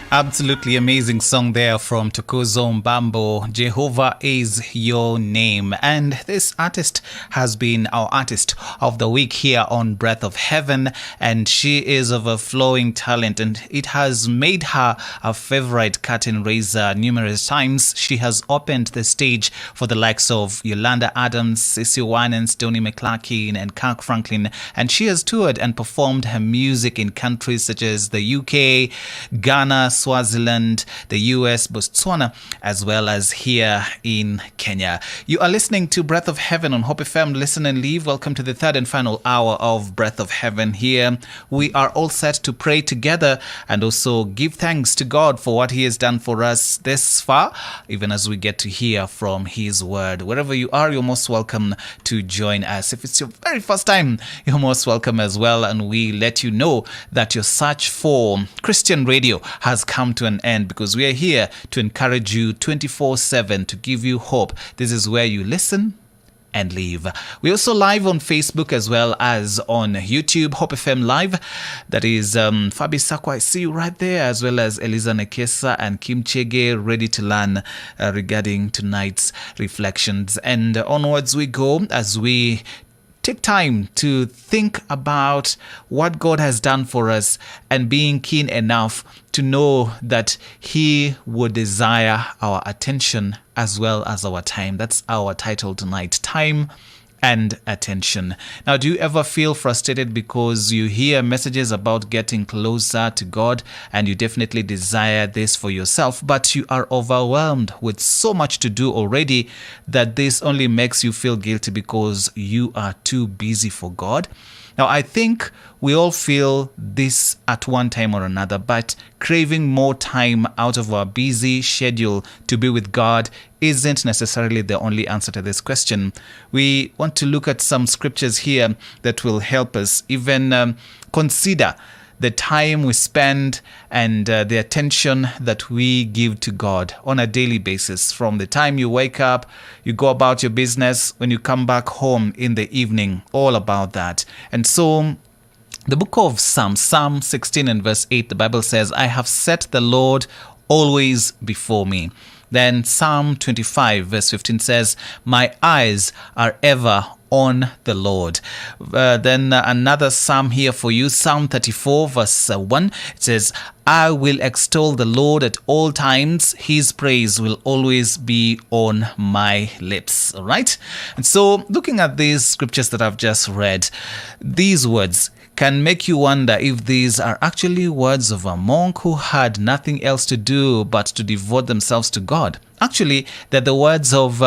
Absolutely amazing song there from Tukuzo Mbambo. Jehovah is your name. And this artist has been our artist of the week here on Breath of Heaven. And she is of a flowing talent, and it has made her a favorite curtain raiser numerous times. She has opened the stage for the likes of Yolanda Adams, Cecil Winans, Tony McClarkin, and Kirk Franklin. And she has toured and performed her music in countries such as the UK, Ghana, Swaziland, the US, Botswana, as well as here in Kenya. You are listening to Breath of Heaven on Hope FM. Listen and leave. Welcome to the third and final hour of Breath of Heaven here. We are all set to pray together and also give thanks to God for what He has done for us this far, even as we get to hear from His Word. Wherever you are, you're most welcome to join us. If it's your very first time, you're most welcome as well. And we let you know that your search for Christian radio has come to an end, because we are here to encourage you 24/7, to give you hope. This is where you listen and live. We're also live on Facebook as well as on YouTube, Hope FM Live. That is Fabi Sakwa, I see you right there, as well as Eliza Nekesa and Kim Chege, ready to learn regarding tonight's reflections. And onwards we go as we take time to think about what God has done for us, and being keen enough to know that He would desire our attention as well as our time. That's our title tonight: Time and Attention. Now, do you ever feel frustrated because you hear messages about getting closer to God, and you definitely desire this for yourself, but you are overwhelmed with so much to do already that this only makes you feel guilty because you are too busy for God? Now, I think we all feel this at one time or another, but craving more time out of our busy schedule to be with God isn't necessarily the only answer to this question. We want to look at some scriptures here that will help us even consider the time we spend and the attention that we give to God on a daily basis. From the time you wake up, you go about your business, when you come back home in the evening, all about that. And so the book of Psalm 16 and verse 8, the Bible says, "I have set the Lord always before me." Then Psalm 25 verse 15 says, "My eyes are ever on the Lord." Then another psalm here for you, Psalm 34 verse 1. It says, "I will extol the Lord at all times. His praise will always be on my lips." All right. And so looking at these scriptures that I've just read, these words can make you wonder if these are actually words of a monk who had nothing else to do but to devote themselves to God. Actually, they're the words of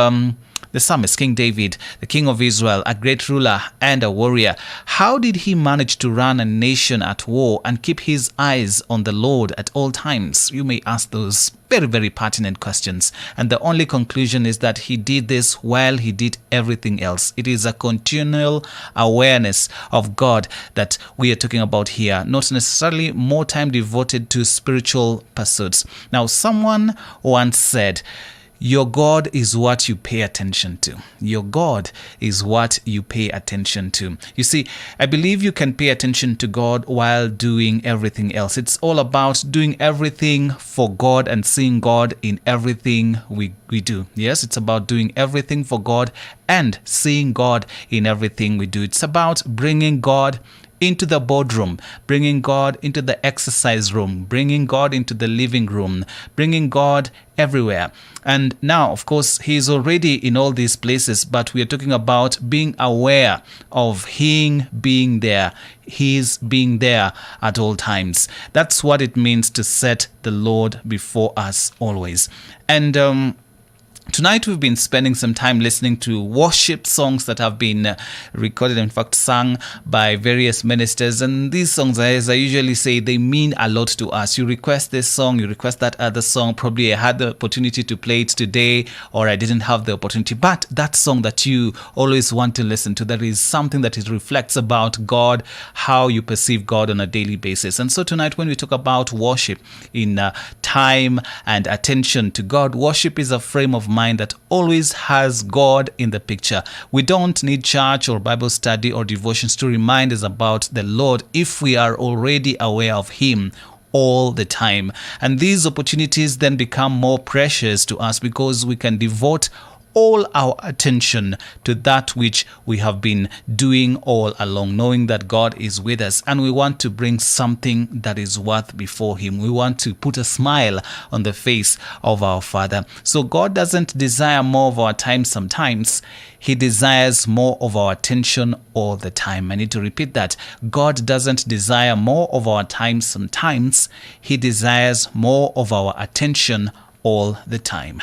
the psalmist, King David, the king of Israel, a great ruler and a warrior. How did he manage to run a nation at war and keep his eyes on the Lord at all times? You may ask those very, very pertinent questions. And the only conclusion is that he did this while he did everything else. It is a continual awareness of God that we are talking about here, not necessarily more time devoted to spiritual pursuits. Now, someone once said, "Your God is what you pay attention to." Your God is what you pay attention to. You see, I believe you can pay attention to God while doing everything else. It's all about doing everything for God and seeing God in everything we do. Yes, it's about doing everything for God and seeing God in everything we do. It's about bringing God into the boardroom, bringing God into the exercise room, bringing God into the living room, bringing God everywhere. And now, of course, He is already in all these places, but we are talking about being aware of Him being there. He's being there at all times. That's what it means to set the Lord before us always. And tonight we've been spending some time listening to worship songs that have been recorded, in fact sung by various ministers. And these songs, as I usually say, they mean a lot to us. You request this song, you request that other song. Probably I had the opportunity to play it today, or I didn't have the opportunity. But that song that you always want to listen to, that is something that it reflects about God, how you perceive God on a daily basis. And so tonight when we talk about worship in time and attention to God, worship is a frame of mind that always has God in the picture. We don't need church or Bible study or devotions to remind us about the Lord if we are already aware of Him all the time. And these opportunities then become more precious to us because we can devote all our attention to that which we have been doing all along, knowing that God is with us, and we want to bring something that is worth before Him. We want to put a smile on the face of our Father. So God doesn't desire more of our time sometimes. He desires more of our attention all the time. I need to repeat that. God doesn't desire more of our time sometimes. He desires more of our attention all the time.